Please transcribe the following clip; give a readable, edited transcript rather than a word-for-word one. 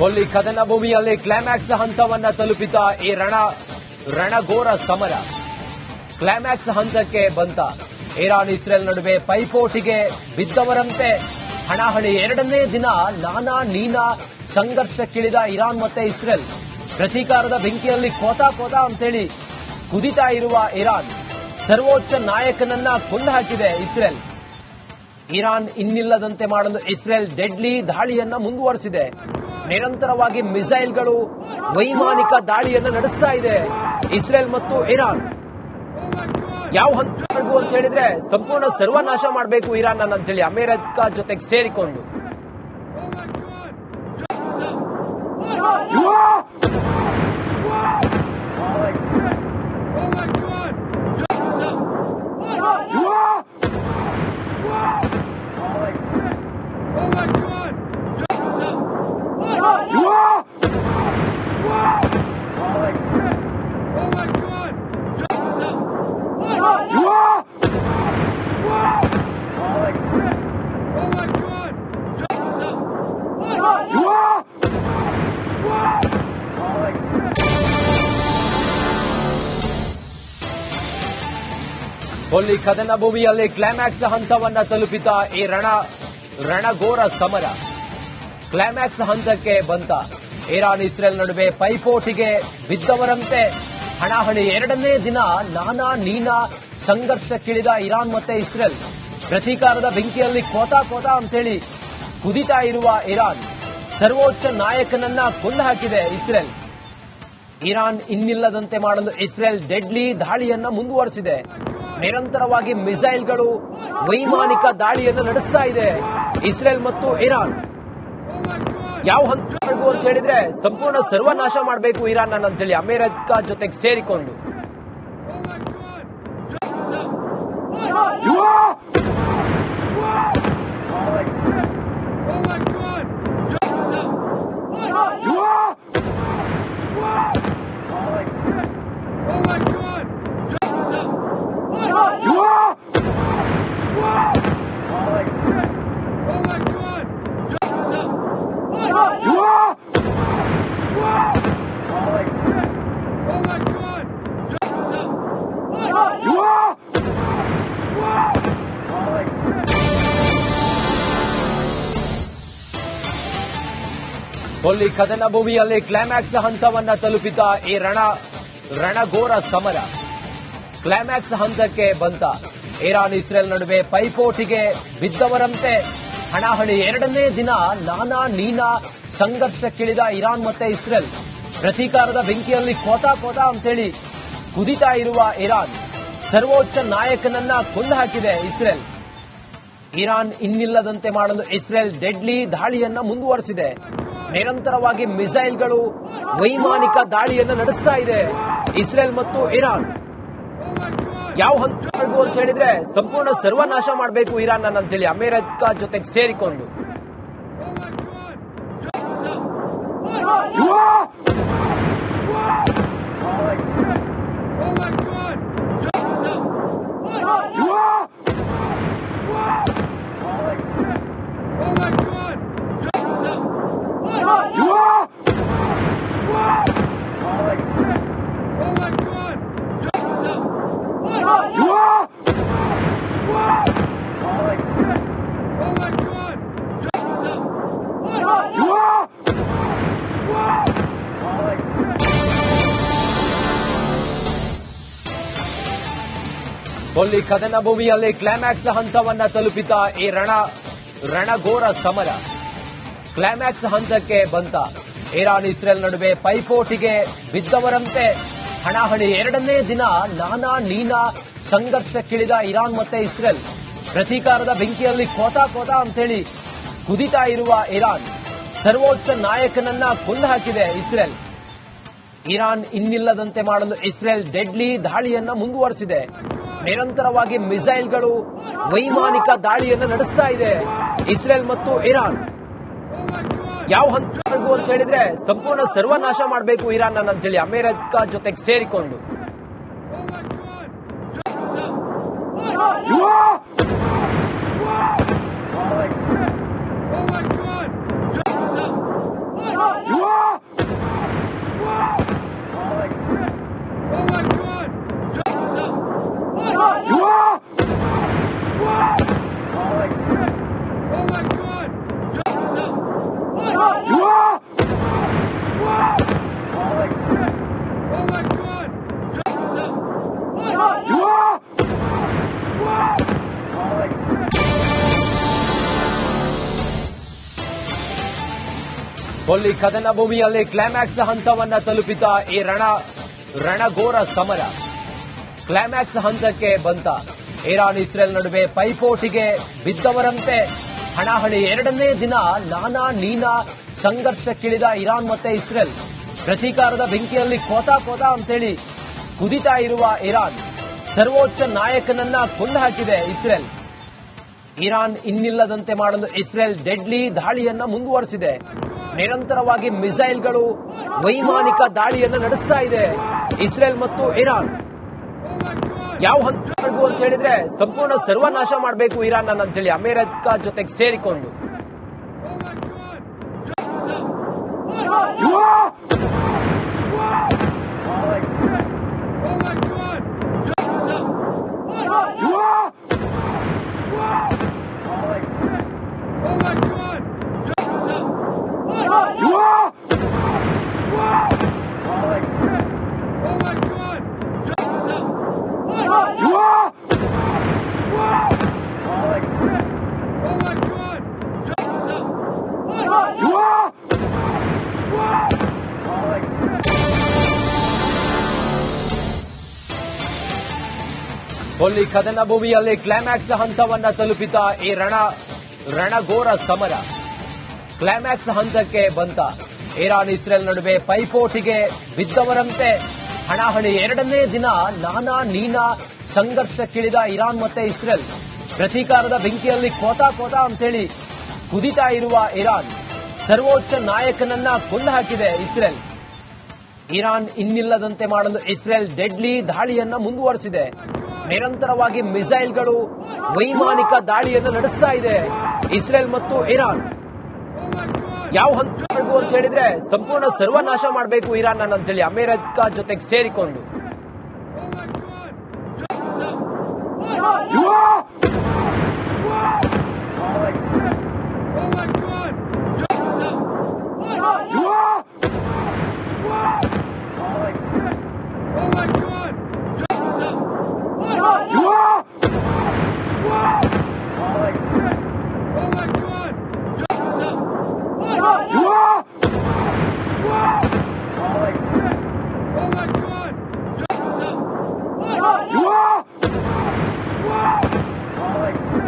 ಕೊಲ್ಲಿ ಕದನ ಭೂಮಿಯಲ್ಲಿ ಕ್ಲೈಮ್ಯಾಕ್ಸ್ ಹಂತವನ್ನ ತಲುಪಿದ ಈ ರಣಘೋರ ಸಮರ ಕ್ಲೈಮ್ಯಾಕ್ಸ್ ಹಂತಕ್ಕೆ ಬಂತ. ಇರಾನ್ ಇಸ್ರೇಲ್ ನಡುವೆ ಪೈಪೋಟಿಗೆ ಬಿದ್ದವರಂತೆ ಹಣಾಹಣಿ. ಎರಡನೇ ದಿನ ನಾನಾ ನೀನಾ ಸಂಘರ್ಷಕ್ಕಿಳಿದ ಇರಾನ್ ಮತ್ತೆ ಇಸ್ರೇಲ್. ಪ್ರತೀಕಾರದ ಬೆಂಕಿಯಲ್ಲಿ ಕೋತಾ ಅಂತೇಳಿ ಕುದಿತಾ ಇರುವ ಇರಾನ್. ಸರ್ವೋಚ್ಚ ನಾಯಕನನ್ನ ಕೊಂದು ಹಾಕಿದೆ ಇಸ್ರೇಲ್. ಇರಾನ್ ಇನ್ನಿಲ್ಲದಂತೆ ಮಾಡಲು ಇಸ್ರೇಲ್ ಡೆಡ್ಲಿ ದಾಳಿಯನ್ನ ಮುಂದುವರೆಸಿದೆ. ನಿರಂತರವಾಗಿ ಮಿಸೈಲ್ಗಳು ವೈಮಾನಿಕ ದಾಳಿಯನ್ನು ನಡೆಸ್ತಾ ಇದೆ ಇಸ್ರೇಲ್ ಮತ್ತು ಇರಾನ್. ಯಾವ ಹಂತವರೆಗೂ ಅಂತ ಹೇಳಿದ್ರೆ ಸಂಪೂರ್ಣ ಸರ್ವನಾಶ ಮಾಡಬೇಕು ಇರಾನ್ ಅಂತೇಳಿ ಅಮೆರಿಕ ಜೊತೆಗೆ ಸೇರಿಕೊಂಡು ಕೊಲ್ಲಿ ಕದನ ಭೂಮಿಯಲ್ಲಿ ಕ್ಲೈಮ್ಯಾಕ್ಸ್ ಹಂತವನ್ನ ತಲುಪಿದ ಈ ರಣಘೋರ ಸಮರ ಕ್ಲೈಮ್ಯಾಕ್ಸ್ ಹಂತಕ್ಕೆ ಬಂತ. ಇರಾನ್ ಇಸ್ರೇಲ್ ನಡುವೆ ಪೈಪೋಟಿಗೆ ಬಿದ್ದವರಂತೆ ಹಣಾಹಣಿ. ಎರಡನೇ ದಿನ ನಾನಾ ನೀನಾ ಸಂಘರ್ಷಕ್ಕಿಳಿದ ಇರಾನ್ ಮತ್ತೆ ಇಸ್ರೇಲ್. ಪ್ರತೀಕಾರದ ಬೆಂಕಿಯಲ್ಲಿ ಕೋತಾ ಅಂತೇಳಿ ಕುದಿತಾ ಇರುವ ಇರಾನ್. ಸರ್ವೋಚ್ಚ ನಾಯಕನನ್ನ ಕೊಂದು ಹಾಕಿದೆ ಇಸ್ರೇಲ್. ಇರಾನ್ ಇನ್ನಿಲ್ಲದಂತೆ ಮಾಡಲು ಇಸ್ರೇಲ್ ಡೆಡ್ಲಿ ದಾಳಿಯನ್ನ ಮುಂದುವರೆಸಿದೆ. ನಿರಂತರವಾಗಿ ಮಿಸೈಲ್ಗಳು ವೈಮಾನಿಕ ದಾಳಿಯನ್ನು ನಡೆಸ್ತಾ ಇದೆ ಇಸ್ರೇಲ್ ಮತ್ತು ಇರಾನ್. ಯಾವ ಹಂತವರೆಗೂ ಅಂತ ಹೇಳಿದ್ರೆ ಸಂಪೂರ್ಣ ಸರ್ವನಾಶ ಮಾಡಬೇಕು ಇರಾನ್ ಅಂತೇಳಿ ಅಮೆರಿಕ ಜೊತೆಗೆ ಸೇರಿಕೊಂಡು ಕೊಲ್ಲಿ ಕದನ ಭೂಮಿಯಲ್ಲಿ ಕ್ಲೈಮ್ಯಾಕ್ಸ್ ಹಂತವನ್ನ ತಲುಪಿದ ಈ ರಣಘೋರ ಸಮರ ಕ್ಲೈಮ್ಯಾಕ್ಸ್ ಹಂತಕ್ಕೆ ಬಂತ. ಇರಾನ್ ಇಸ್ರೇಲ್ ನಡುವೆ ಪೈಪೋಟಿಗೆ ಬಿದ್ದವರಂತೆ ಹಣಾಹಣಿ. ಎರಡನೇ ದಿನ ನಾನಾ ನೀನಾ ಸಂಘರ್ಷಕ್ಕಿಳಿದ ಇರಾನ್ ಮತ್ತೆ ಇಸ್ರೇಲ್. ಪ್ರತೀಕಾರದ ಬೆಂಕಿಯಲ್ಲಿ ಕೋತಾ ಅಂತೇಳಿ ಕುದಿತಾ ಇರುವ ಇರಾನ್. ಸರ್ವೋಚ್ಚ ನಾಯಕನನ್ನ ಕೊಂದು ಹಾಕಿದೆ ಇಸ್ರೇಲ್. ಇರಾನ್ ಇನ್ನಿಲ್ಲದಂತೆ ಮಾಡಲು ಇಸ್ರೇಲ್ ಡೆಡ್ಲಿ ದಾಳಿಯನ್ನ ಮುಂದುವರೆಸಿದೆ. ನಿರಂತರವಾಗಿ ಮಿಸೈಲ್ಗಳು ವೈಮಾನಿಕ ದಾಳಿಯನ್ನು ನಡೆಸ್ತಾ ಇದೆ ಇಸ್ರೇಲ್ ಮತ್ತು ಇರಾನ್. ಯಾವ ಹಂತವರೆಗೂ ಅಂತ ಹೇಳಿದ್ರೆ ಸಂಪೂರ್ಣ ಸರ್ವನಾಶ ಮಾಡಬೇಕು ಇರಾನ್ ಅಂತೇಳಿ ಅಮೆರಿಕ ಜೊತೆಗೆ ಸೇರಿಕೊಂಡು ಕೊಲ್ಲಿ ಕದನ ಭೂಮಿಯಲ್ಲಿ ಕ್ಲೈಮ್ಯಾಕ್ಸ್ ಹಂತವನ್ನ ತಲುಪಿದ ಈ ರಣಘೋರ ಸಮರ ಕ್ಲೈಮ್ಯಾಕ್ಸ್ ಹಂತಕ್ಕೆ ಬಂತ. ಇರಾನ್ ಇಸ್ರೇಲ್ ನಡುವೆ ಪೈಪೋಟಿಗೆ ಬಿದ್ದವರಂತೆ ಹಣಾಹಣಿ. ಎರಡನೇ ದಿನ ನಾನಾ ನೀನಾ ಸಂಘರ್ಷಕ್ಕಿಳಿದ ಇರಾನ್ ಮತ್ತೆ ಇಸ್ರೇಲ್. ಪ್ರತೀಕಾರದ ಬೆಂಕಿಯಲ್ಲಿ ಕೋತಾ ಅಂತೇಳಿ ಕುದಿತಾ ಇರುವ ಇರಾನ್. ಸರ್ವೋಚ್ಚ ನಾಯಕನನ್ನ ಕೊಂದು ಹಾಕಿದೆ ಇಸ್ರೇಲ್. ಇರಾನ್ ಇನ್ನಿಲ್ಲದಂತೆ ಮಾಡಲು ಇಸ್ರೇಲ್ ಡೆಡ್ಲಿ ದಾಳಿಯನ್ನ ಮುಂದುವರೆಸಿದೆ. ನಿರಂತರವಾಗಿ ಮಿಸೈಲ್ಗಳು ವೈಮಾನಿಕ ದಾಳಿಯನ್ನು ನಡೆಸ್ತಾ ಇದೆ ಇಸ್ರೇಲ್ ಮತ್ತು ಇರಾನ್. ಯಾವ ಹಂತವರೆಗೂ ಅಂತ ಹೇಳಿದ್ರೆ ಸಂಪೂರ್ಣ ಸರ್ವನಾಶ ಮಾಡಬೇಕು ಇರಾನ್ ಅಂತೇಳಿ ಅಮೆರಿಕ ಜೊತೆಗೆ ಸೇರಿಕೊಂಡು Oh my God! ಕೊಲ್ಲಿ ಕದನ ಭೂಮಿಯಲ್ಲಿ ಕ್ಲೈಮ್ಯಾಕ್ಸ್ ಹಂತವನ್ನ ತಲುಪಿದ ಈ ರಣಘೋರ ಸಮರ ಕ್ಲೈಮ್ಯಾಕ್ಸ್ ಹಂತಕ್ಕೆ ಬಂತ. ಇರಾನ್ ಇಸ್ರೇಲ್ ನಡುವೆ ಪೈಪೋಟಿಗೆ ಬಿದ್ದವರಂತೆ ಹಣಾಹಣಿ. ಎರಡನೇ ದಿನ ನಾನಾ ನೀನಾ ಸಂಘರ್ಷಕ್ಕಿಳಿದ ಇರಾನ್ ಮತ್ತೆ ಇಸ್ರೇಲ್. ಪ್ರತೀಕಾರದ ಬೆಂಕಿಯಲ್ಲಿ ಕೋತಾ ಅಂತೇಳಿ ಕುದಿತಾ ಇರುವ ಇರಾನ್. ಸರ್ವೋಚ್ಚ ನಾಯಕನನ್ನ ಕೊಂದು ಹಾಕಿದೆ ಇಸ್ರೇಲ್. ಇರಾನ್ ಇನ್ನಿಲ್ಲದಂತೆ ಮಾಡಲು ಇಸ್ರೇಲ್ ಡೆಡ್ಲಿ ದಾಳಿಯನ್ನ ಮುಂದುವರೆಸಿದೆ. ನಿರಂತರವಾಗಿ ಮಿಸೈಲ್ಗಳು ವೈಮಾನಿಕ ದಾಳಿಯನ್ನ ನಡೆಸ್ತಾ ಇದೆ ಇಸ್ರೇಲ್ ಮತ್ತು ಇರಾನ್. ಯಾವ ಹಂತವರೆಗೂ ಅಂತ ಹೇಳಿದ್ರೆ ಸಂಪೂರ್ಣ ಸರ್ವನಾಶ ಮಾಡಬೇಕು ಇರಾನ್ ಅಂತೇಳಿ ಅಮೆರಿಕ ಜೊತೆಗೆ ಸೇರಿಕೊಂಡು. ಕೊಲ್ಲಿ ಕದನ ಭೂಮಿಯಲ್ಲಿ ಕ್ಲೈಮ್ಯಾಕ್ಸ್ ಹಂತವನ್ನ ತಲುಪಿದ ಈ ರಣಘೋರ ಸಮರ ಕ್ಲೈಮ್ಯಾಕ್ಸ್ ಹಂತಕ್ಕೆ ಬಂತ. ಇರಾನ್ ಇಸ್ರೇಲ್ ನಡುವೆ ಪೈಪೋಟಿಗೆ ಬಿದ್ದವರಂತೆ ಹಣಾಹಣಿ. ಎರಡನೇ ದಿನ ನಾನಾ ನೀನಾ ಸಂಘರ್ಷಕ್ಕಿಳಿದ ಇರಾನ್ ಮತ್ತೆ ಇಸ್ರೇಲ್. ಪ್ರತೀಕಾರದ ಬೆಂಕಿಯಲ್ಲಿ ಕೋತಾ ಅಂತೇಳಿ ಕುದಿತಾ ಇರುವ ಇರಾನ್. ಸರ್ವೋಚ್ಚ ನಾಯಕನನ್ನ ಕೊಂದು ಹಾಕಿದೆ ಇಸ್ರೇಲ್. ಇರಾನ್ ಇನ್ನಿಲ್ಲದಂತೆ ಮಾಡಲು ಇಸ್ರೇಲ್ ಡೆಡ್ಲಿ ದಾಳಿಯನ್ನ ಮುಂದುವರೆಸಿದೆ. ನಿರಂತರವಾಗಿ ಮಿಸೈಲ್ಗಳು ವೈಮಾನಿಕ ದಾಳಿಯನ್ನು ನಡೆಸ್ತಾ ಇದೆ ಇಸ್ರೇಲ್ ಮತ್ತು ಇರಾನ್. ಯಾವ ಹಂತವರೆಗೂ ಅಂತ ಹೇಳಿದ್ರೆ ಸಂಪೂರ್ಣ ಸರ್ವನಾಶ ಮಾಡಬೇಕು ಇರಾನ್ ಅಂತೇಳಿ ಅಮೆರಿಕ ಜೊತೆಗೆ ಸೇರಿಕೊಂಡು.